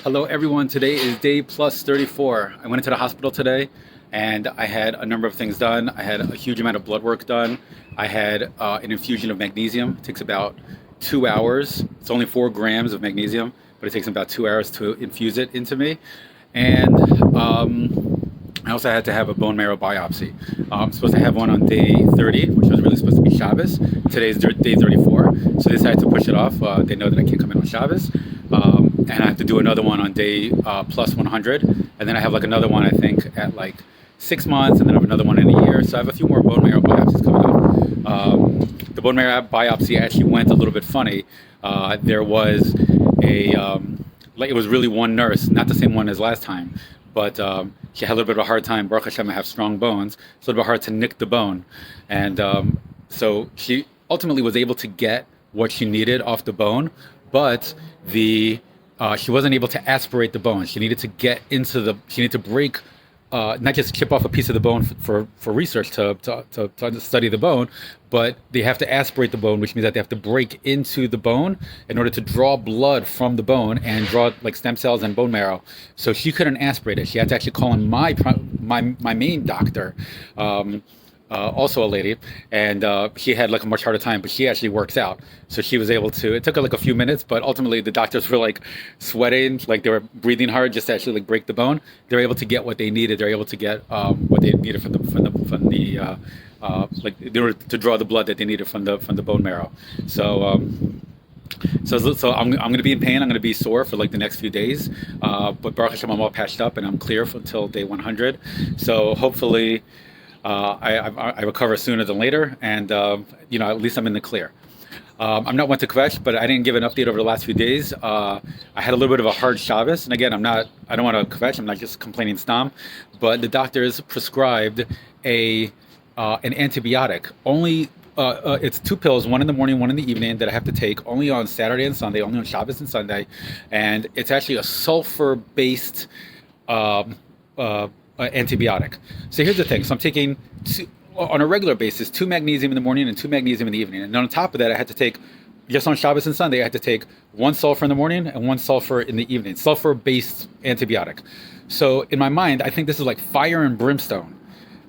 Hello everyone, today is day plus 34. I went into the hospital today and I had a number of things done. I had a huge amount of blood work done. I had an infusion of magnesium. It takes about 2 hours. It's only 4 grams of magnesium, but it takes about 2 hours to infuse it into me. And I also had to have a bone marrow biopsy. I'm supposed to have one on day 30, which was really supposed to be Shabbos. Today's day 34, so they decided to push it off. They know that I can't come in on Shabbos. And I have to do another one on day plus 100. And then I have like another one, I think, at like 6 months, and then I have another one in a year. So I have a few more bone marrow biopsies coming up. The bone marrow biopsy actually went a little bit funny. There was it was really one nurse, not the same one as last time, but she had a little bit of a hard time. Baruch Hashem, I have strong bones. It's a little bit hard to nick the bone. And so she ultimately was able to get what she needed off the bone, but she wasn't able to aspirate the bone. She needed to get into she needed to break, not just chip off a piece of the bone for research to study the bone, but they have to aspirate the bone, which means that they have to break into the bone in order to draw blood from the bone and draw like stem cells and bone marrow. So she couldn't aspirate it. She had to actually call in my main doctor, also a lady, and she had like a much harder time, but she actually works out. So she was able to, it took her like a few minutes, but ultimately the doctors were like sweating, like they were breathing hard just to actually like break the bone. They were able to get what they needed. They were able to get what they needed from the like they were to draw the blood that they needed from the bone marrow. So I'm going to be in pain. I'm going to be sore for like the next few days, but Baruch Hashem, I'm all patched up and I'm clear until day 100. So hopefully I recover sooner than later, and at least I'm in the clear. I'm not one to kvesh, but I didn't give an update over the last few days. I had a little bit of a hard Shabbos, and again, I don't want to kvesh. I'm not just complaining stam, but the doctors prescribed an antibiotic. Only it's 2 pills, one in the morning, one in the evening, that I have to take only on Saturday and Sunday, only on Shabbos and Sunday, and it's actually a sulfur-based antibiotic. So here's the thing. So I'm taking on a regular basis 2 magnesium in the morning and 2 magnesium in the evening. And on top of that, I had to take, just on Shabbos and Sunday, I had to take 1 sulfur in the morning and 1 sulfur in the evening. Sulfur-based antibiotic. So in my mind, I think this is like fire and brimstone.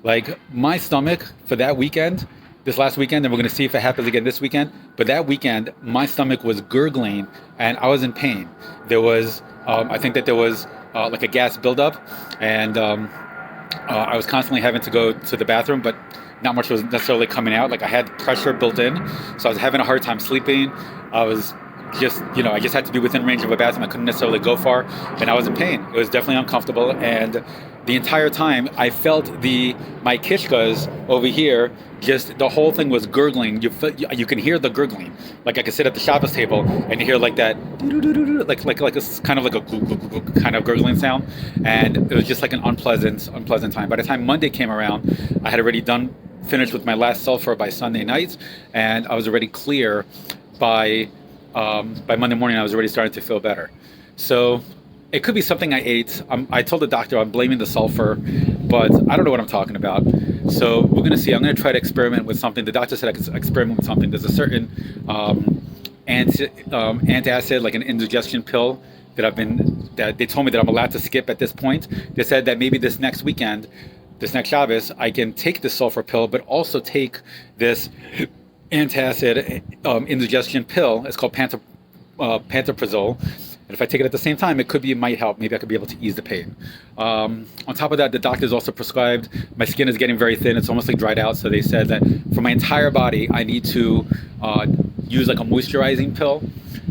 Like my stomach for that weekend, this last weekend, and we're going to see if it happens again this weekend, but that weekend, my stomach was gurgling and I was in pain. There was, I think that there was like a gas buildup, and I was constantly having to go to the bathroom, but not much was necessarily coming out. Like I had pressure built in, so I was having a hard time sleeping. I was just, I just had to be within range of a bathroom. I couldn't necessarily go far, and I was in pain. It was definitely uncomfortable, and the entire time I felt my kishkas over here, just the whole thing was gurgling. You can hear the gurgling. Like I could sit at the Shabbos table and you hear like that, like a kind of like a kind of gurgling sound, and it was just like an unpleasant time. By the time Monday came around, I had already finished with my last sulfur by Sunday night, and I was already clear by Monday morning. I was already starting to feel better. So it could be something I ate. I told the doctor I'm blaming the sulfur, but I don't know what I'm talking about. So we're going to see. I'm going to try to experiment with something. The doctor said I could experiment with something. There's a certain antacid, like an indigestion pill that they told me that I'm allowed to skip at this point. They said that maybe this next weekend, this next Shabbos, I can take the sulfur pill, but also take this antacid indigestion pill. It's called pantoprazole. And if I take it at the same time, it might help. Maybe I could be able to ease the pain. On top of that, the doctors also prescribed, my skin is getting very thin. It's almost like dried out. So they said that for my entire body, I need to use like a moisturizing pill.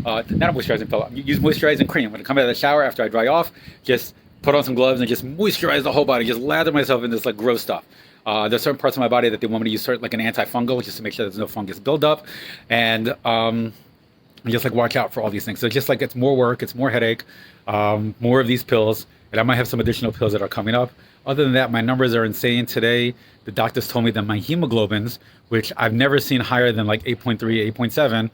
Not a moisturizing pill. Use moisturizing cream. When I come out of the shower after I dry off, just put on some gloves and just moisturize the whole body. Just lather myself in this like gross stuff. There's certain parts of my body that they want me to use like an antifungal, just to make sure there's no fungus buildup. And just like watch out for all these things. So just like it's more work, it's more headache, more of these pills, and I might have some additional pills that are coming up. Other than that, my numbers are insane. Today, the doctors told me that my hemoglobins, which I've never seen higher than like 8.3, 8.7.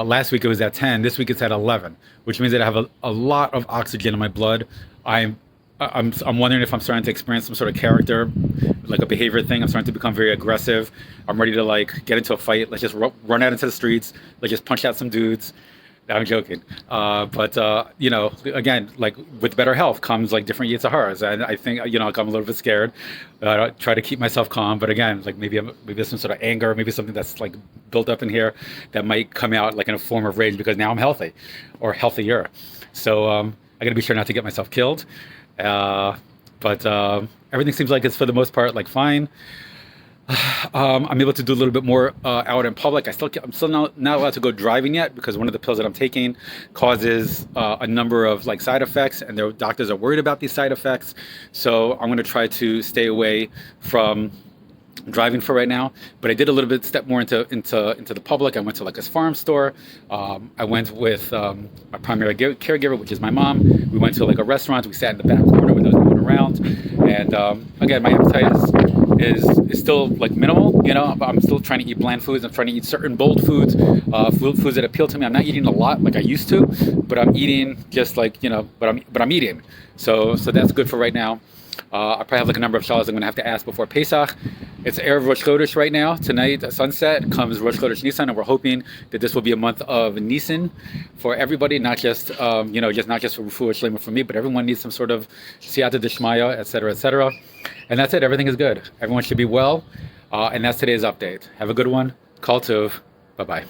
Last week it was at 10. This week it's at 11, which means that I have a lot of oxygen in my blood. I'm wondering if I'm starting to experience some sort of character, like a behavior thing. I'm starting to become very aggressive. I'm ready to like get into a fight. Let's just run out into the streets. Let's just punch out some dudes. I'm joking. But again, like with better health comes like different Yetzaharas, and I think like, I'm a little bit scared. I try to keep myself calm, but again, like maybe there's some sort of anger, maybe something that's like built up in here that might come out like in a form of rage because now I'm healthy, or healthier. So I got to be sure not to get myself killed. But everything seems like it's for the most part like fine. I'm able to do a little bit more out in public. I'm still not allowed to go driving yet because one of the pills that I'm taking causes a number of like side effects, and their doctors are worried about these side effects. So I'm going to try to stay away from driving for right now. But I did a little bit step more into the public. I went to like a farm store. I went with my primary caregiver, which is my mom. We went to like a restaurant. We sat in the back corner with those going around. And again, my appetite is still like minimal. I'm still trying to eat bland foods. I'm trying to eat certain bold foods, foods that appeal to me. I'm not eating a lot like I used to, but I'm eating just like but I'm eating. So that's good for right now. I probably have like a number of shalash I'm going to have to ask before Pesach. It's Erev Rosh Chodesh right now. Tonight, at sunset, comes Rosh Chodesh Nisan, and we're hoping that this will be a month of Nisan for everybody, not just not just for Refuah Shlema for me, but everyone needs some sort of Siyata Dishmaya, etc., etc. And that's it. Everything is good. Everyone should be well. And that's today's update. Have a good one. Kol Tov. Bye-bye.